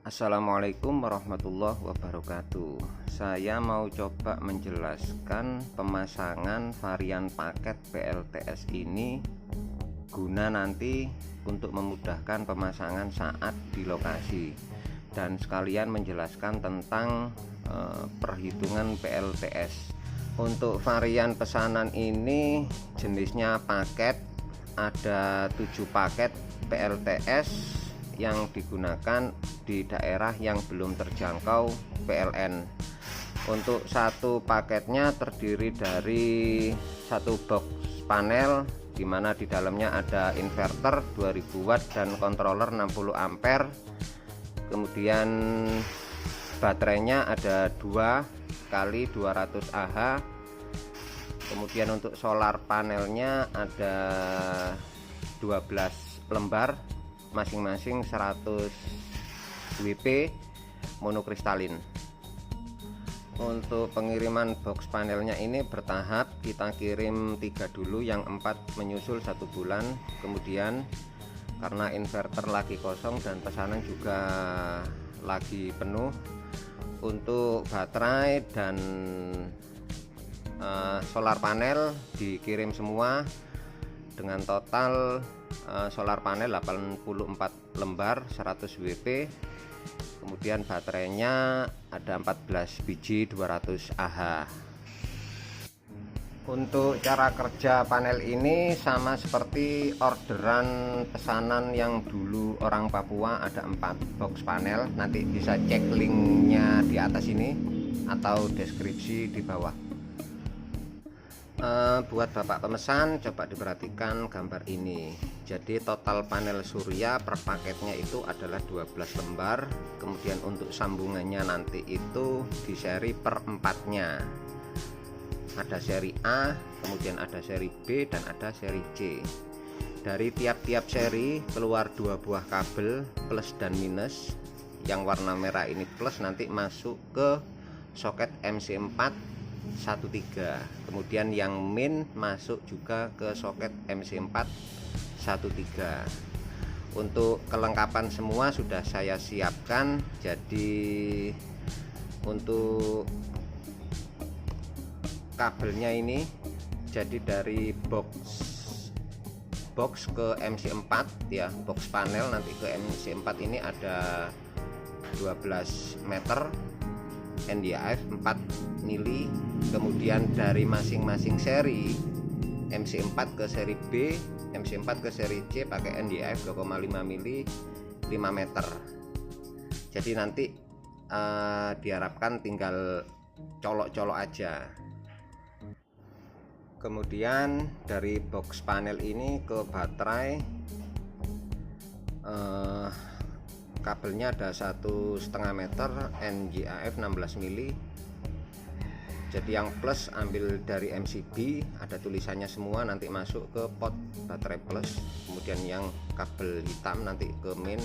Assalamualaikum warahmatullahi wabarakatuh. Saya mau coba menjelaskan pemasangan varian paket PLTS ini guna nanti untuk memudahkan pemasangan saat di lokasi, dan sekalian menjelaskan tentang perhitungan PLTS. Untuk varian pesanan ini jenisnya paket, ada 7 paket PLTS yang digunakan di daerah yang belum terjangkau PLN. Untuk satu paketnya terdiri dari satu box panel, di mana di dalamnya ada inverter 2000 watt dan controller 60 ampere. Kemudian baterainya ada 2 kali 200 Ah. Kemudian untuk solar panelnya ada 12 lembar, masing-masing 100 WP monokristalin. Untuk pengiriman box panelnya ini bertahap, kita kirim 3 dulu, yang 4 menyusul 1 bulan. Kemudian karena inverter lagi kosong dan pesanan juga lagi penuh, untuk baterai dan solar panel dikirim semua dengan total solar panel 84 lembar 100 WP. Kemudian baterainya ada 14 biji 200 Ah. Untuk cara kerja panel ini sama seperti orderan pesanan yang dulu orang Papua, ada 4 box panel. Nanti bisa cek linknya di atas ini atau deskripsi di bawah. Buat bapak pemesan, coba diperhatikan gambar ini. Jadi total panel surya per paketnya itu adalah 12 lembar. Kemudian untuk sambungannya nanti itu di seri per 4-nya. Ada seri A, kemudian ada seri B, dan ada seri C. Dari tiap-tiap seri keluar 2 buah kabel plus dan minus. Yang warna merah ini plus, nanti masuk ke soket MC4 13. Kemudian yang min masuk juga ke soket MC4 13. Untuk kelengkapan semua sudah saya siapkan. Jadi untuk kabelnya ini, jadi dari box ke MC4 ya, box panel nanti ke MC4 ini ada 12 meter NDAF 4 mili. Kemudian dari masing-masing seri MC4 ke seri B, MC4 ke seri C pakai NDAF 2,5 mili 5 meter. Jadi nanti diharapkan tinggal colok-colok aja. Kemudian dari box panel ini ke baterai, kabelnya ada 1,5 meter NGAF 16 mili. Jadi yang plus ambil dari MCB, ada tulisannya semua, nanti masuk ke pot baterai plus. Kemudian yang kabel hitam nanti ke min,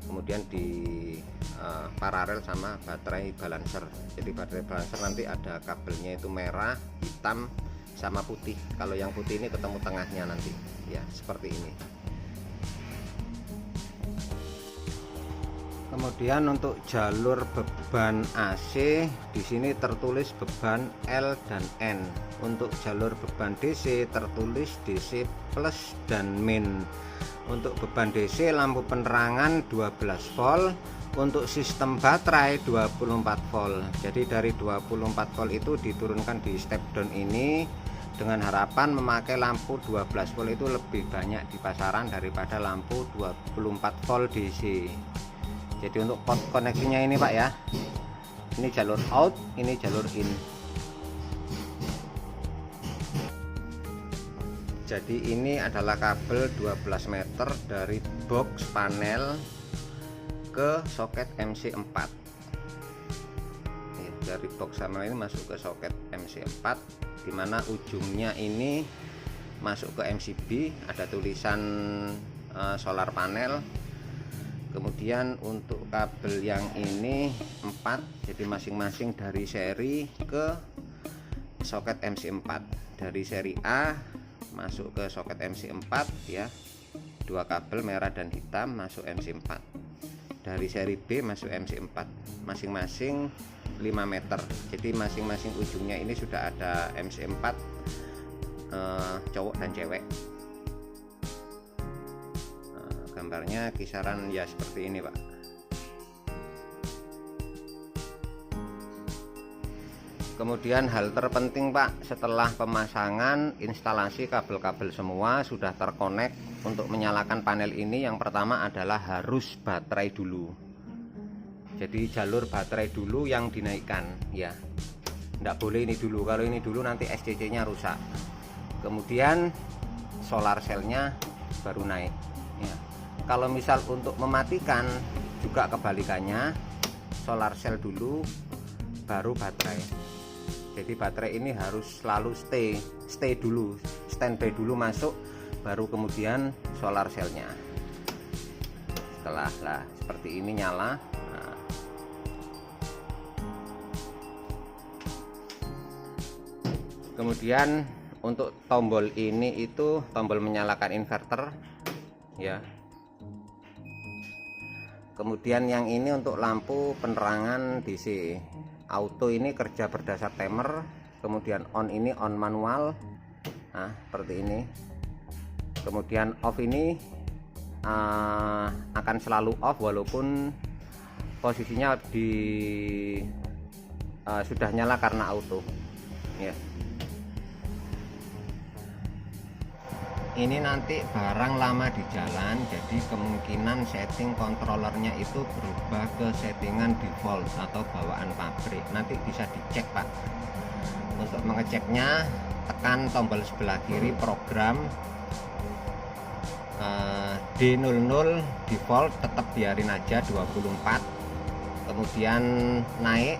kemudian di paralel sama baterai balancer. Jadi baterai balancer nanti ada kabelnya itu merah, hitam, sama putih. Kalau yang putih ini ketemu tengahnya nanti ya, seperti ini. Kemudian untuk jalur beban AC di sini tertulis beban L dan N. Untuk jalur beban DC tertulis DC plus dan min. Untuk beban DC lampu penerangan 12 volt. Untuk sistem baterai 24 volt. Jadi dari 24 volt itu diturunkan di step down ini, dengan harapan memakai lampu 12 volt itu lebih banyak di pasaran daripada lampu 24 volt DC. Jadi untuk pot koneksinya ini Pak ya, ini jalur out, ini jalur in. Jadi ini adalah kabel 12 meter dari box panel ke soket MC4. Dari box panel ini masuk ke soket MC4, dimana ujungnya ini masuk ke MCB, ada tulisan solar panel. Kemudian untuk kabel yang ini 4, jadi masing-masing dari seri ke soket MC4. Dari seri A masuk ke soket MC4 ya, 2 kabel merah dan hitam masuk MC4. dari seri B masuk MC4 masing-masing 5 meter. Jadi masing-masing ujungnya ini sudah ada MC4 cowok dan cewek. Gambarnya kisaran ya seperti ini, Pak. Kemudian hal terpenting, Pak, setelah pemasangan instalasi kabel-kabel semua sudah terkonek, untuk menyalakan panel ini yang pertama adalah harus baterai dulu. Jadi jalur baterai dulu yang dinaikkan ya. Tidak boleh ini dulu, kalau ini dulu nanti SCC-nya rusak. Kemudian solar cell-nya baru naik ya. Kalau misal untuk mematikan juga kebalikannya, solar cell dulu baru baterai. Jadi baterai ini harus selalu stay dulu, standby dulu masuk, baru kemudian solar cell-nya. Setelah seperti ini nyala. Nah. Kemudian untuk tombol ini itu tombol menyalakan inverter ya. Kemudian yang ini untuk lampu penerangan DC. Auto ini kerja berdasar timer, kemudian on ini on manual, nah seperti ini. Kemudian off ini akan selalu off walaupun posisinya sudah nyala karena auto ya. Ini nanti barang lama di jalan, jadi kemungkinan setting kontrolernya itu berubah ke settingan default atau bawaan pabrik. Nanti bisa dicek, Pak. Untuk mengeceknya tekan tombol sebelah kiri program, D00 default tetap biarin aja 24. Kemudian naik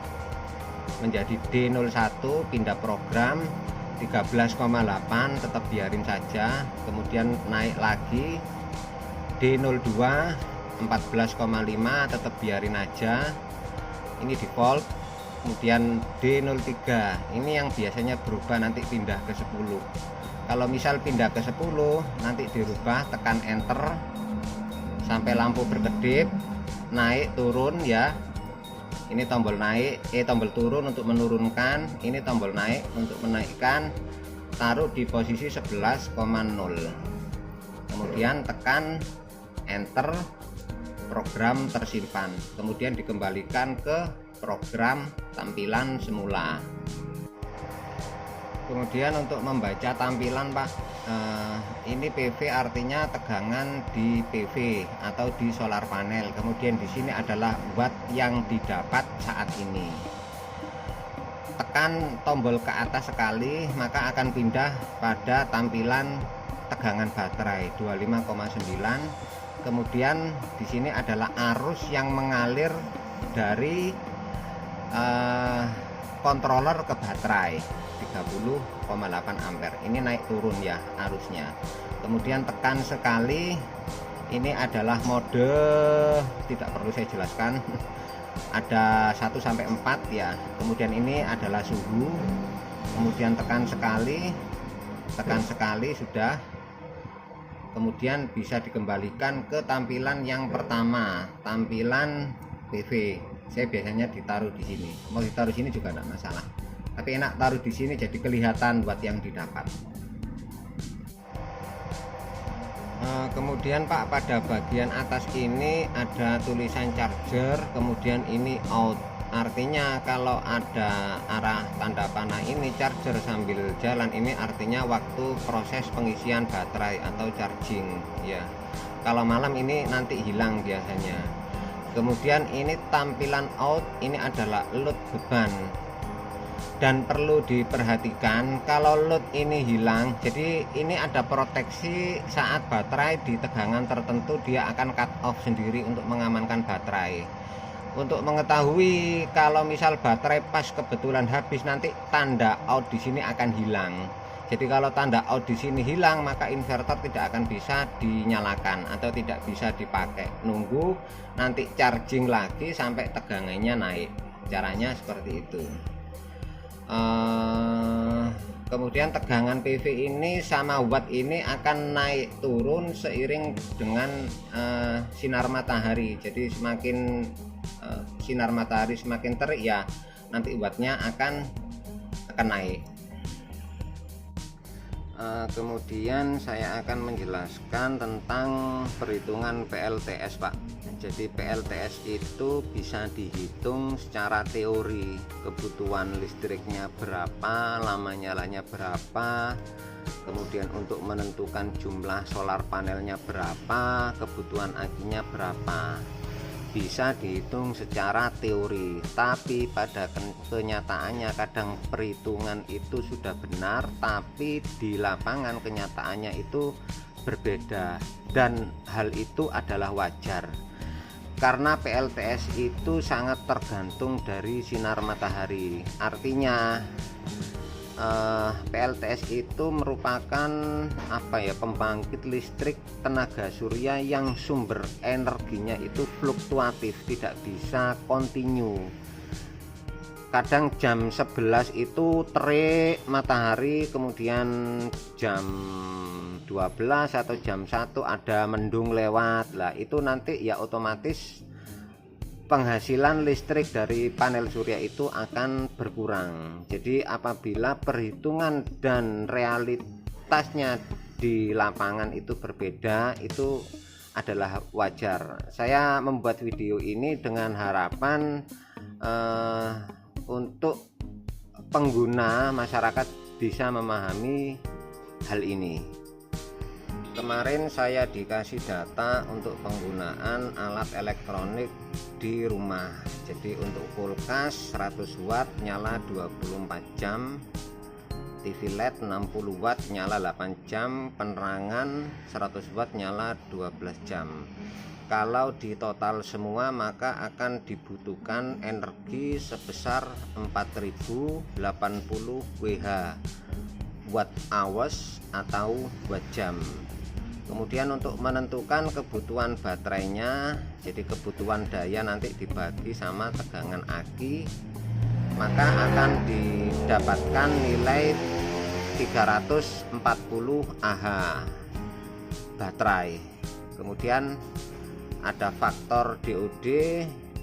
menjadi D01 pindah program 13,8 tetap biarin saja. Kemudian naik lagi D02 14,5 tetap biarin aja, ini default. Kemudian D03 ini yang biasanya berubah, nanti pindah ke 10. Kalau misal pindah ke 10 nanti dirubah, tekan enter sampai lampu berkedip, naik turun ya. Ini tombol naik, tombol turun untuk menurunkan, ini tombol naik untuk menaikkan, taruh di posisi 11,0. Kemudian tekan enter, program tersimpan, kemudian dikembalikan ke program tampilan semula. Kemudian untuk membaca tampilan, Pak, ini PV artinya tegangan di PV atau di solar panel. Kemudian di sini adalah watt yang didapat saat ini. Tekan tombol ke atas sekali maka akan pindah pada tampilan tegangan baterai 25,9. Kemudian di sini adalah arus yang mengalir dari controller ke baterai 30,8 ampere. Ini naik turun ya arusnya. Kemudian tekan sekali, ini adalah mode, tidak perlu saya jelaskan, ada 1 sampai 4 ya. Kemudian ini adalah suhu. Kemudian tekan sekali sudah. Kemudian bisa dikembalikan ke tampilan yang pertama, tampilan PV. Saya biasanya ditaruh di sini, mau ditaruh sini juga tidak masalah, tapi enak taruh di sini jadi kelihatan watt yang didapat. Kemudian, Pak, pada bagian atas ini ada tulisan charger, kemudian ini out, artinya kalau ada arah tanda panah ini charger sambil jalan, ini artinya waktu proses pengisian baterai atau charging ya. Kalau malam ini nanti hilang biasanya. Kemudian ini tampilan out, ini adalah load beban, dan perlu diperhatikan kalau load ini hilang, jadi ini ada proteksi saat baterai di tegangan tertentu dia akan cut off sendiri untuk mengamankan baterai. Untuk mengetahui kalau misal baterai pas kebetulan habis, nanti tanda out di sini akan hilang. Jadi kalau tanda out di sini hilang, maka inverter tidak akan bisa dinyalakan atau tidak bisa dipakai. Nunggu nanti charging lagi sampai tegangannya naik. Caranya seperti itu. Kemudian tegangan PV ini sama watt ini akan naik turun seiring dengan sinar matahari. Jadi semakin sinar matahari semakin terik, ya nanti wattnya akan naik. Kemudian saya akan menjelaskan tentang perhitungan PLTS, Pak. Jadi PLTS itu bisa dihitung secara teori, kebutuhan listriknya berapa, lama nyalanya berapa, kemudian untuk menentukan jumlah solar panelnya berapa, kebutuhan akinya berapa. Bisa dihitung secara teori, tapi pada kenyataannya kadang perhitungan itu sudah benar, tapi di lapangan kenyataannya itu berbeda, dan hal itu adalah wajar karena PLTS itu sangat tergantung dari sinar matahari. Artinya PLTS itu merupakan pembangkit listrik tenaga surya yang sumber energinya itu fluktuatif, tidak bisa kontinu. Kadang jam 11 itu terik matahari, kemudian jam 12 atau jam 1 ada mendung lewat. Lah itu nanti ya otomatis penghasilan listrik dari panel surya itu akan berkurang. Jadi apabila perhitungan dan realitasnya di lapangan itu berbeda, itu adalah wajar. Saya membuat video ini dengan harapan untuk pengguna masyarakat bisa memahami hal ini. Kemarin saya dikasih data untuk penggunaan alat elektronik di rumah. Jadi untuk kulkas 100 watt nyala 24 jam, TV LED 60 watt nyala 8 jam, penerangan 100 watt nyala 12 jam. Kalau di total semua maka akan dibutuhkan energi sebesar 4080 Wh watt hours atau watt jam. Kemudian untuk menentukan kebutuhan baterainya, jadi kebutuhan daya nanti dibagi sama tegangan aki, maka akan didapatkan nilai 340 Ah baterai. Kemudian ada faktor DOD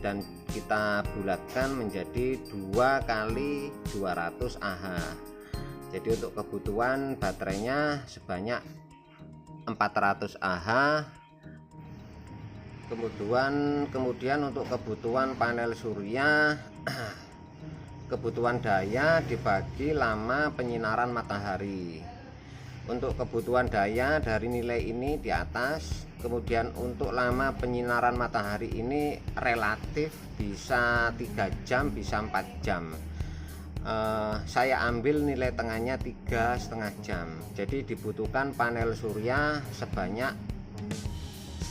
dan kita bulatkan menjadi 2 kali 200 Ah. Jadi untuk kebutuhan baterainya sebanyak 400 Ah. Kemudian untuk kebutuhan panel surya, kebutuhan daya dibagi lama penyinaran matahari. Untuk kebutuhan daya dari nilai ini di atas, kemudian untuk lama penyinaran matahari ini relatif bisa 3 jam, bisa 4 jam. Saya ambil nilai tengahnya 3,5 jam. Jadi dibutuhkan panel surya sebanyak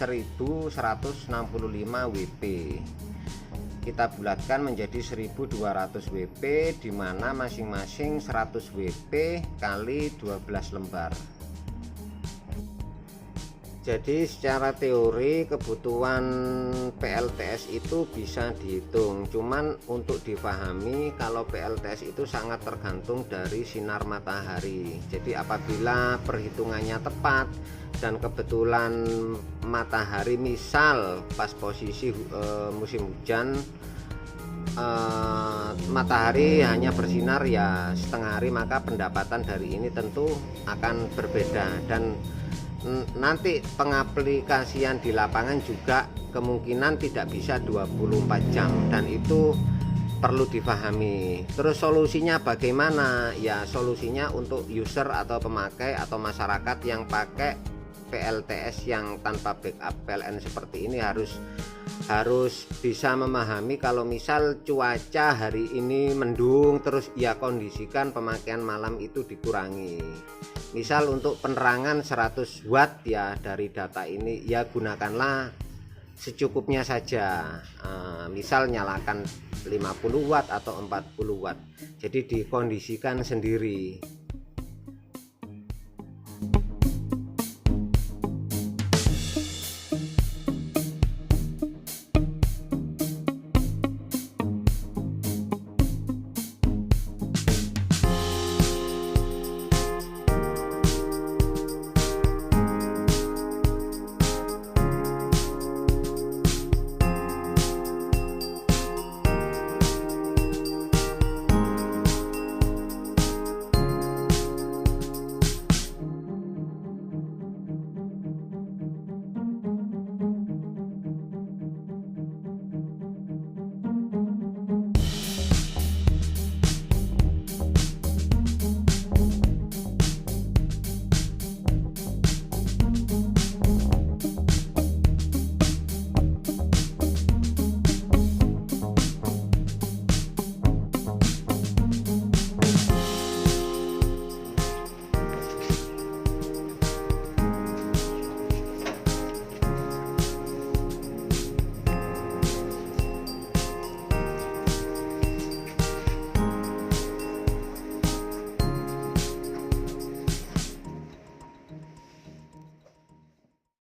1165 WP. Kita bulatkan menjadi 1200 WP, di mana masing-masing 100 WP kali 12 lembar. Jadi secara teori kebutuhan PLTS itu bisa dihitung, cuman untuk dipahami kalau PLTS itu sangat tergantung dari sinar matahari. Jadi apabila perhitungannya tepat dan kebetulan matahari misal pas posisi musim hujan, matahari hanya bersinar ya setengah hari, maka pendapatan dari ini tentu akan berbeda, dan nanti pengaplikasian di lapangan juga kemungkinan tidak bisa 24 jam, dan itu perlu difahami. Terus solusinya bagaimana? Ya solusinya untuk user atau pemakai atau masyarakat yang pakai PLTS yang tanpa backup PLN seperti ini harus bisa memahami kalau misal cuaca hari ini mendung, terus ya kondisikan pemakaian malam itu dikurangi. Misal untuk penerangan 100 watt ya dari data ini ya gunakanlah secukupnya saja. Misal nyalakan 50 watt atau 40 watt. Jadi dikondisikan sendiri.